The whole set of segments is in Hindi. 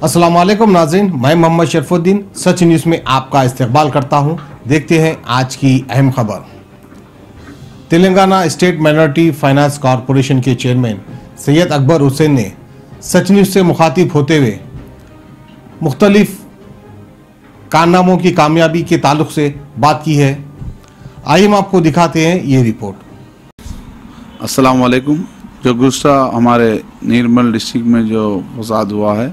अस्सलाम वालेकुम नाज़रीन, मैं मोहम्मद शरफुद्दीन सच न्यूज़ में आपका इस्तकबाल करता हूं। देखते हैं आज की अहम खबर। Telangana state minority finance corporation के चेयरमैन सैयद अकबर हुसैन ने सच न्यूज़ से मुखातिब होते हुए मुख्तलिफ कारनामों की कामयाबी के ताल्लुक से बात की है। आइए हम आपको दिखाते हैं ये रिपोर्ट। अस्सलाम वालेकुम। जो गुस्सा हमारे निर्मल डिस्ट्रिक्ट में जो फसाद हुआ है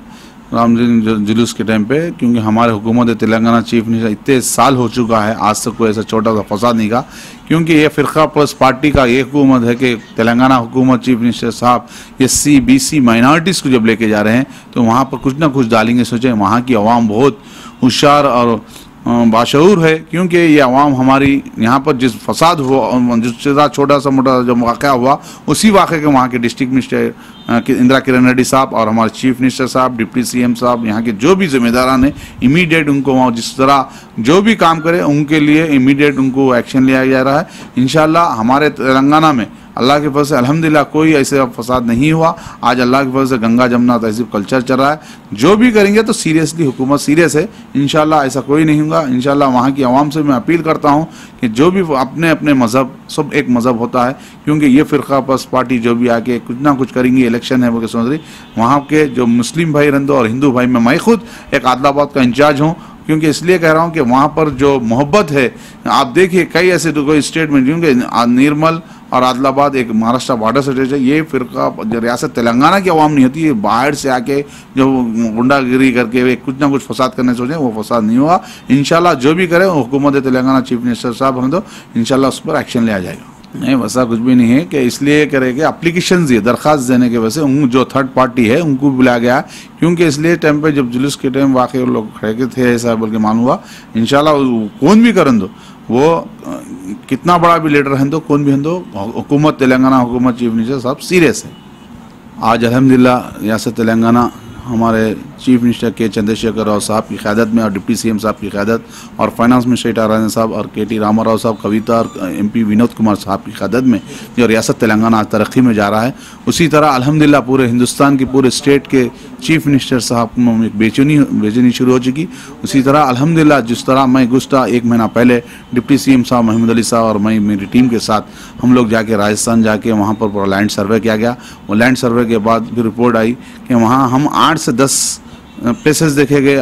रामजन्म जुलूस के टाइम पे, क्योंकि हमारे हुकूमत तेलंगाना चीफ मिनिस्टर इतने साल हो चुका है, आज तक कोई ऐसा छोटा सा फसाद नहीं का। क्योंकि ये फ़िरका प्लस पार्टी का ये हुकूमत है कि तेलंगाना हुकूमत चीफ मिनिस्टर साहब SC BC माइनॉरिटीज़ को जब लेके जा रहे हैं तो वहाँ पर कुछ ना कुछ डालेंगे। सोचें वहाँ की आवाम बहुत होशियार और बाशऊर है, क्योंकि ये आवाम हमारी यहाँ पर जिस फसाद हुआ, जिस छोटा सा मोटा जो वाक़या हुआ, उसी वाक़े के वहाँ के डिस्ट्रिक्ट मिनिस्टर इंदिरा किरण रेड्डी साहब और हमारे चीफ मिनिस्टर साहब, डिप्टी CM साहब, यहाँ के जो भी जिम्मेदारान हैं, इमीडिएट उनको वहाँ जिस तरह जो भी काम करे उनके लिए इमीडिएट उनको एक्शन लिया जा रहा है। इंशाल्लाह हमारे तेलंगाना में अल्लाह के फजल से अल्हम्दुलिल्लाह कोई ऐसे फसाद नहीं हुआ। आज अल्लाह के फजल से गंगा जमुना तहजीब कल्चर चल रहा है। जो भी करेंगे तो सीरियसली हुकूमत सीरियस है। इंशाल्लाह ऐसा कोई नहीं होगा। इंशाल्लाह वहाँ की आवाम से मैं अपील करता हूँ कि जो भी अपने अपने मज़हब, सब एक मज़हब होता है, क्योंकि ये फ़िरका बस पार्टी जो भी आके कुछ ना कुछ करेंगी, इलेक्शन है वो सोच रही, वहाँ के जो मुस्लिम भाई रहते और हिंदू भाई, मैं खुद एक आदिलाबाद का इंचार्ज हूँ, क्योंकि इसलिए कह रहा हूँ कि वहाँ पर जो मोहब्बत है, आप देखिए कई ऐसे तो कोई स्टेट में, क्योंकि निर्मल और आदिलाबाद एक महाराष्ट्र बॉर्डर स्टेट है, ये फ़िरका जो रियासत तेलंगाना की आवाम नहीं होती, ये बाहर से आके जो गुंडागिरी करके कुछ ना कुछ फसाद करने सोचें, वो फसाद नहीं हुआ। इंशाल्लाह जो भी करे हुकूमत तेलंगाना चीफ मिनिस्टर साहब हम तो इंशाल्लाह उस पर एक्शन लिया जाएगा। नहीं, वैसा कुछ भी नहीं है कि इसलिए करे कि अप्लीकेशन दिए, दरख्वास्त देने के वजह से उन जो थर्ड पार्टी है उनको बुलाया गया, क्योंकि इसलिए टाइम पे जब जुलूस के टाइम वाकई लोग खड़े थे ऐसा बोल के मालूम हुआ। इंशाल्लाह कौन भी करन दो, वो कितना बड़ा भी लीडर है दो, कौन भी है दो, हुकूमत तेलंगाना हुकूमत चीफ मिनिस्टर साहब सीरियस है। आज अल्हम्दुलिल्लाह रियासत तेलंगाना हमारे चीफ मिनिस्टर के चंद्रशेखर राव साहब की क़यादत में और डिप्टी CM साहब की क़यादत और फाइनेंस मिनिस्टर राजन साहब और KT रामाराव साहब, कविता और MP विनोद कुमार साहब की क़यादत में जो रियासत तेलंगाना आज तरक्की में जा रहा है, उसी तरह अल्हम्दुलिल्लाह पूरे हिंदुस्तान की पूरे स्टेट के चीफ मिनिस्टर साहब में एक बेचैनी शुरू हो चुकी। उसी तरह अल्हम्दुलिल्लाह जिस तरह मैं गुज़श्ता एक महीना पहले डिप्टी CM साहब महमूद अली साहब और मैं मेरी टीम के साथ हम लोग जाके राजस्थान जाके वहाँ पर पूरा लैंड सर्वे किया गया। वो लैंड सर्वे के बाद फिर रिपोर्ट आई कि वहाँ हम 8 से 10 प्लेसेस देखे गए,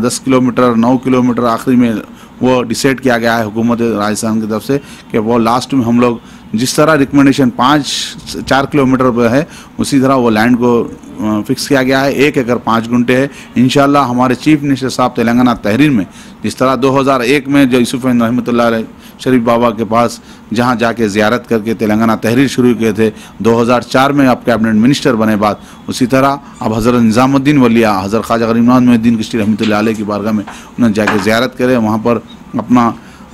10 किलोमीटर 9 किलोमीटर आखिरी में वो डिसाइड किया गया है हुकूमत राजस्थान की तरफ से कि वो लास्ट में हम लोग जिस तरह रिकमेंडेशन 4 किलोमीटर पर है, उसी तरह वो लैंड को फिक्स किया गया है। 1 एकड़ 5 गुंटे है। इंशाल्लाह हमारे चीफ मिनिस्टर साहब तेलंगाना तहरीर में जिस तरह 2001 में जो यूसुफ रहमतुल्लाह शरीफ बाबा के पास जहां जाके ज़ियारत करके तेलंगाना तहरीर शुरू किए थे, 2004 में आप कैबिनेट मिनिस्टर बने बाद, उसी तरह अब हज़रत निज़ामुद्दीन वलिया हज़रत ख्वाजा गरीब नवाज़ मोहिउद्दीन चिश्ती रहमतुल्लाह अलैह की बारगाह में उन्होंने जाके ज़ियारत करे। वहाँ पर अपना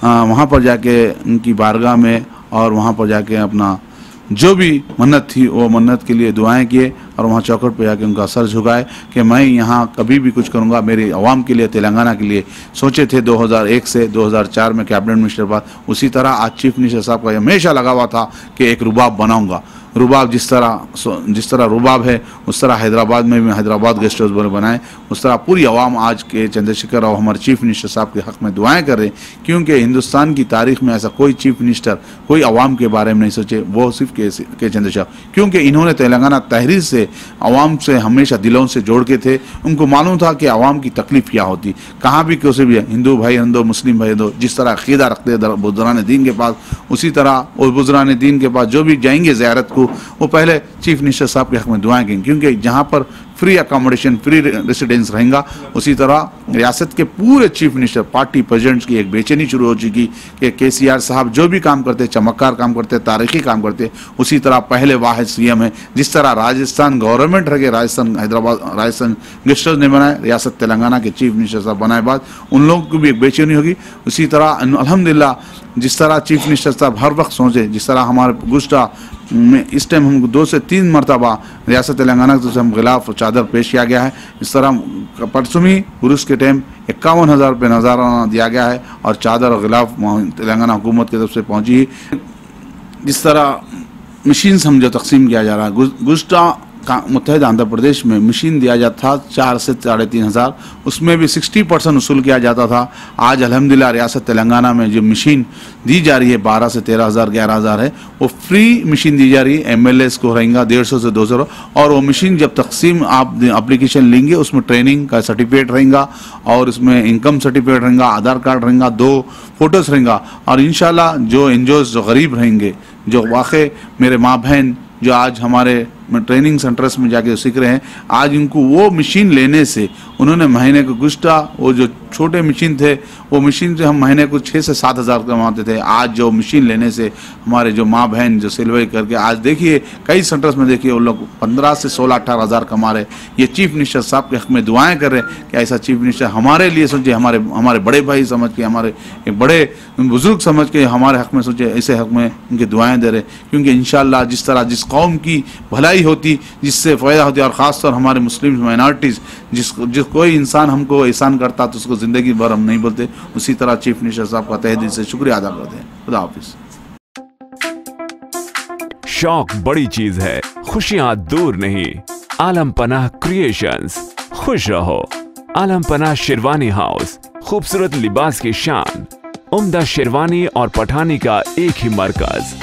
वहाँ पर जाके उनकी बारगाह में और वहाँ पर जाके अपना जो भी मन्नत थी वो मन्नत के लिए दुआएं किए और वहाँ चौखट पे जाके उनका सर झुकाए कि मैं यहाँ कभी भी कुछ करूँगा मेरी आवाम के लिए, तेलंगाना के लिए। सोचे थे 2001 से 2004 में कैबिनेट मिनिस्टर बाद, उसी तरह आज चीफ मिनिस्टर साहब का हमेशा लगा हुआ था कि एक रुबाब बनाऊँगा। रुबाब जिस तरह रुबाब है उस तरह हैदराबाद में भी हैदराबाद गेस्ट हाउस बनाए, उस तरह पूरी आवाम आज के चंद्रशेखर राव हमारे चीफ मिनिस्टर साहब के हक़ में दुआएं कर रहे, क्योंकि हिंदुस्तान की तारीख में ऐसा कोई चीफ मिनिस्टर कोई आवाम के बारे में नहीं सोचे, वो सिर्फ के चंद्रशेखर, क्योंकि इन्होंने तेलंगाना तहरीर से आवाम से हमेशा दिलों से जोड़ के थे। उनको मालूम था कि आवाम की तकलीफ़ क्या होती, कहाँ भी किसी भी हिंदू भाई हिंदू मुस्लिम भाई हिंदू जिस तरह अक़ीदा रखते बुज़ुर्गान दीन के पास, उसी तरह उस बुज़ुर्गान दीन के पास जो भी जाएंगे ज़ियारत को, वो पहले चीफ मिनिस्टर साहब के हक़ में दुआएं करेंगे, क्योंकि जहाँ पर फ्री अकोमोडेशन फ्री रेसिडेंस रहेगा, उसी तरह रियासत के पूरे चीफ मिनिस्टर पार्टी प्रेसिडेंट्स की एक बेचैनी शुरू हो चुकी कि KCR साहब जो भी काम करते, चमत्कार काम करते, तारीखी काम करते, उसी तरह पहले वाहिद CM है। जिस तरह राजस्थान गवर्नमेंट रह के राजस्थान गेस्ट हाउस ने बनाए, रियासत तेलंगाना के चीफ मिनिस्टर साहब बनाए बाद उन लोगों को भी एक बेचैनी होगी। उसी तरह अल्हम्दुलिल्लाह जिस तरह चीफ मिनिस्टर साहब हर वक्त सोचे, जिस तरह हमारे गुज़श्ता में इस टाइम हम 2 से 3 मरतबा रियासत तेलंगाना की तरफ से हम गिलाफ चादर पेश किया गया है। इस तरह परसों उर्स के टाइम 51,000 रुपये नज़ाराना दिया गया है और चादर और गिलाफ तेलंगाना हुकूमत की तरफ से पहुँची। जिस तरह मशीन हम जो तकसीम किया जा रहा है, गुज़श्ता मुत्तहिदा आंध्र प्रदेश में मशीन दिया जाता था 4 से 3,500, उसमें भी 60% वसूल किया जाता था। आज अल्हम्दुलिल्लाह रियासत तेलंगाना में जो मशीन दी जा रही है 12 से 13,000 11,000 है, वो फ्री मशीन दी जा रही है। MLAs को रहेगा 150 से 200, और वो मशीन जब तकसीम आप एप्लीकेशन लेंगे उसमें ट्रेनिंग का सर्टिफिकेट रहेगा और उसमें इनकम सर्टिफिकेट रहेगा, आधार कार्ड रहेगा, 2 फोटोस रहेगा। और इंशाल्लाह जो एनजीओज जो गरीब रहेंगे, जो वाकई मेरे माँ बहन जो आज हमारे ट्रेनिंग सेंटर्स में जाके सीख रहे हैं, आज इनको वो मशीन लेने से उन्होंने महीने को गुस्टा, वो जो छोटे मशीन थे वो मशीन से हम महीने को 6 से 7 हज़ार कमाते थे। आज जो मशीन लेने से हमारे जो माँ बहन जो सिलवाई करके आज देखिए कई सेंटर्स में देखिए वो लोग 15 से 16-18 हज़ार कमा रहे। ये चीफ मिनिस्टर साहब के हक में दुआएं कर रहे हैं कि ऐसा चीफ मिनिस्टर हमारे लिए सोचे, हमारे बड़े भाई समझ के, हमारे बड़े बुजुर्ग समझ के हमारे हक में सोचे, ऐसे हक में उनकी दुआएं दे रहे। क्योंकि इंशाल्लाह जिस तरह जिस कौम की भलाई होती, जिससे फ़ायदा होती, और ख़ासतौर हमारे मुस्लिम माइनॉरिटीज़ जिस कोई इंसान हमको एहसान करता तो उसको ज़िंदगी भर हम नहीं बोलते, उसी तरह चीफ मिनिस्टर साहब का तहे दिल से शुक्रिया अदा करते हैं। खुदा हाफिज़। शौक बड़ी चीज है, खुशियां दूर नहीं। आलम पनाह क्रिएशंस, खुश रहो। आलम पनाह शेरवानी हाउस, खूबसूरत लिबास की शान, उम्दा शेरवानी और पठानी का एक ही मरकज।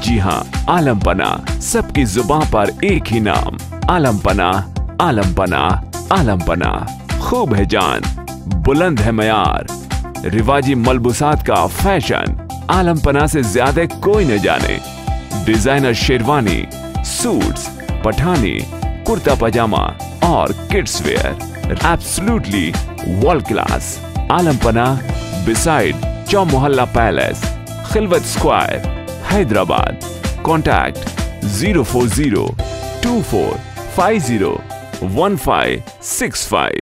जी हाँ, आलम पनाह, सबकी जुबान पर एक ही नाम, आलम पनाह, आलम पनाह, आलम पनाह। खूब है जान, बुलंद है मयार, रिवाजी मलबूसात का फैशन, आलम पनाह से ज्यादा कोई न जाने। डिजाइनर शेरवानी, सूट्स, पठानी, कुर्ता पजामा और kids wear, absolutely world class. Alam Panah beside Chowmahalla palace, Khilwat square, Hyderabad. Contact 04024501565।